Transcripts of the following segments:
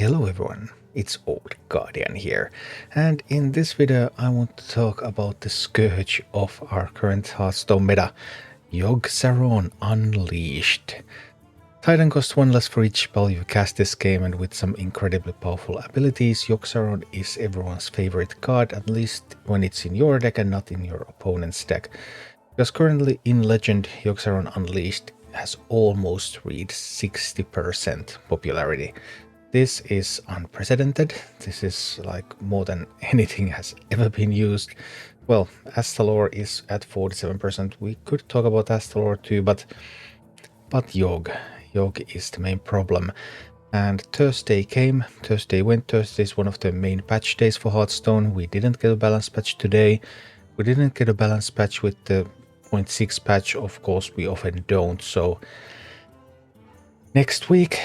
Hello everyone, it's Old Guardian here, and in this video I want to talk about the scourge of our current Hearthstone meta, Yogg-Saron Unleashed. Titan costs 1 less for each spell you cast this game, and with some incredibly powerful abilities, Yogg-Saron is everyone's favorite card, at least when it's in your deck and not in your opponent's deck. Because currently in Legend, Yogg-Saron Unleashed has almost reached 60% popularity. This is unprecedented. This is like more than anything has ever been used. Well, Astalor is at 47%. We could talk about Astalor too, but Yogg is the main problem. And Thursday came, Thursday went. Thursday is one of the main patch days for Hearthstone. We didn't get a balance patch today. We didn't get a balance patch with the 0.6 patch. Of course, we often don't. So next week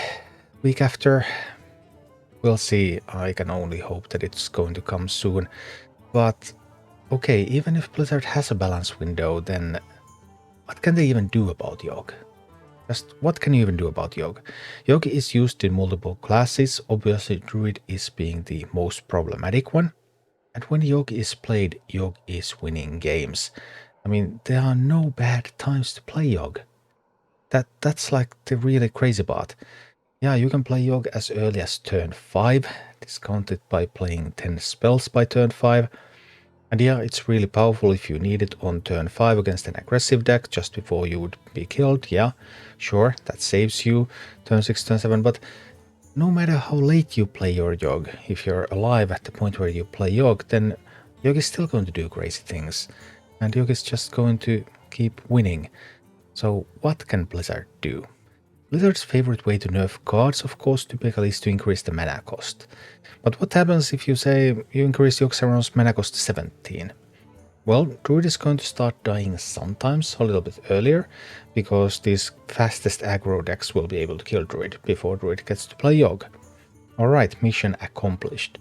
after, we'll see. I can only hope that it's going to come soon. But okay, even if Blizzard has a balance window, then what can they even do about Yogg? Just what can you even do about Yogg? Yogg is used in multiple classes. Obviously, Druid is being the most problematic one. And when Yogg is played, Yogg is winning games. I mean, there are no bad times to play Yogg. That's like the really crazy part. Yeah, you can play Yogg as early as turn 5, discounted by playing 10 spells by turn 5. And yeah, it's really powerful if you need it on turn 5 against an aggressive deck just before you would be killed. Yeah, sure, that saves you turn 6, turn 7, but no matter how late you play your Yogg, if you're alive at the point where you play Yogg, then Yogg is still going to do crazy things. And Yogg is just going to keep winning. So what can Blizzard do? Blizzard's favorite way to nerf cards, of course, typically is to increase the mana cost. But what happens if you say you increase Yogg-Saron's mana cost to 17? Well, Druid is going to start dying sometimes a little bit earlier, because these fastest aggro decks will be able to kill Druid before Druid gets to play Yogg. Alright, mission accomplished.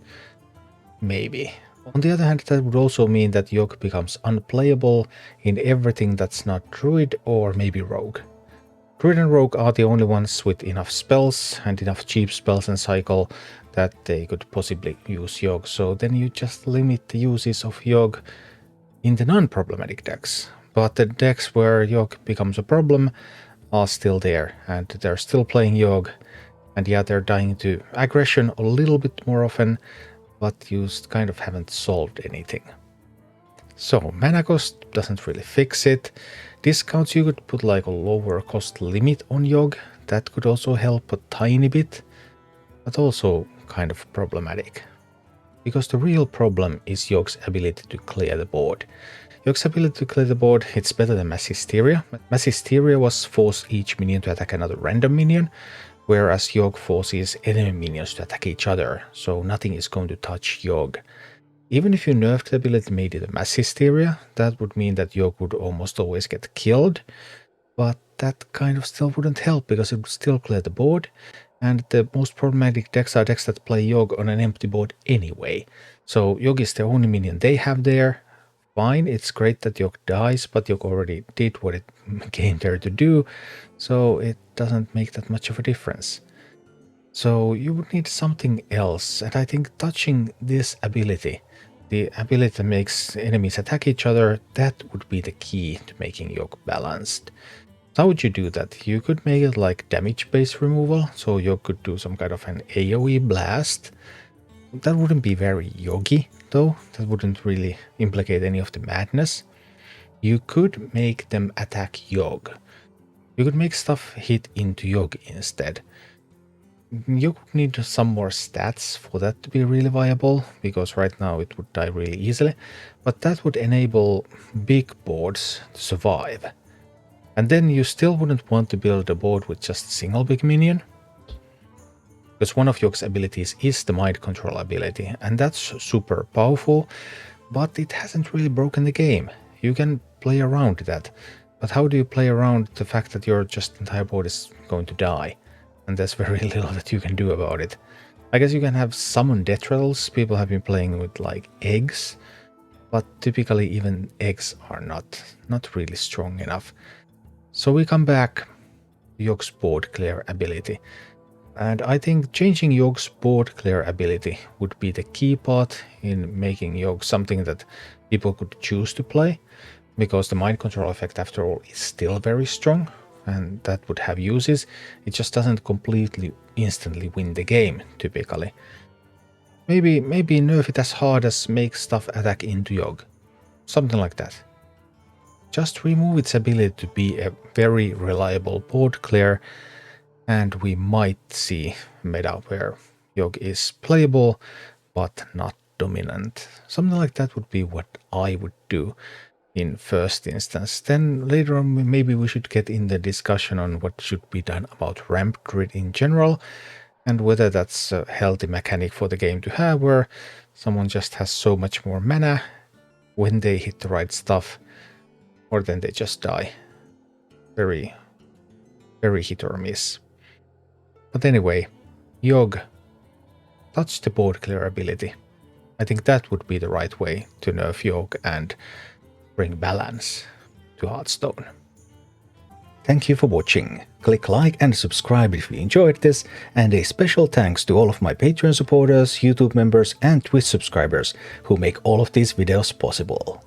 Maybe. On the other hand, that would also mean that Yogg becomes unplayable in everything that's not Druid or maybe Rogue. Druid and Rogue are the only ones with enough spells and enough cheap spells and cycle that they could possibly use Yogg, so then you just limit the uses of Yogg in the non-problematic decks. But the decks where Yogg becomes a problem are still there, and they're still playing Yogg, and yeah, they're dying to aggression a little bit more often, but you kind of haven't solved anything. So mana cost doesn't really fix it. Discounts, you could put like a lower cost limit on Yogg. That could also help a tiny bit, but also kind of problematic. Because the real problem is Yogg's ability to clear the board. Yogg's ability to clear the board, it's better than Mass Hysteria. Mass Hysteria was force each minion to attack another random minion, whereas Yogg forces enemy minions to attack each other, so nothing is going to touch Yogg. Even if you nerfed the ability made it a Mass Hysteria, that would mean that Yogg would almost always get killed, but that kind of still wouldn't help because it would still clear the board, and the most problematic decks are decks that play Yogg on an empty board anyway. So Yogg is the only minion they have there. Fine, it's great that Yogg dies, but Yogg already did what it came there to do, so it doesn't make that much of a difference. So you would need something else, and I think touching this ability, the ability that makes enemies attack each other, that would be the key to making Yogg balanced. How would you do that? You could make it like damage-based removal, so Yogg could do some kind of an AoE blast. That wouldn't be very Yoggy, though. That wouldn't really implicate any of the madness. You could make them attack Yogg. You could make stuff hit into Yogg instead. You would need some more stats for that to be really viable, because right now it would die really easily, but that would enable big boards to survive. And then you still wouldn't want to build a board with just a single big minion, because one of Yogg's abilities is the mind control ability, and that's super powerful, but it hasn't really broken the game. You can play around that, but how do you play around the fact that your just entire board is going to die? And there's very little that you can do about it. I guess you can have summon death rattles. People have been playing with like eggs, but typically even eggs are not really strong enough. So we come back to Yogg's board clear ability. And I think changing Yogg's board clear ability would be the key part in making Yogg something that people could choose to play, because the mind control effect after all is still very strong, and that would have uses. It just doesn't completely instantly win the game, typically. Maybe nerf it as hard as make stuff attack into Yogg. Something like that. Just remove its ability to be a very reliable board clear, and we might see a meta where Yogg is playable but not dominant. Something like that would be what I would do in first instance. Then later on maybe we should get in the discussion on what should be done about Ramp Druid in general, and whether that's a healthy mechanic for the game to have, where someone just has so much more mana when they hit the right stuff, or then they just die. Very hit or miss. But anyway, Yogg, touch the board clear ability. I think that would be the right way to nerf Yogg and bring balance to Hearthstone. Thank you for watching. Click like and subscribe if you enjoyed this, and a special thanks to all of my Patreon supporters, YouTube members and Twitch subscribers who make all of these videos possible.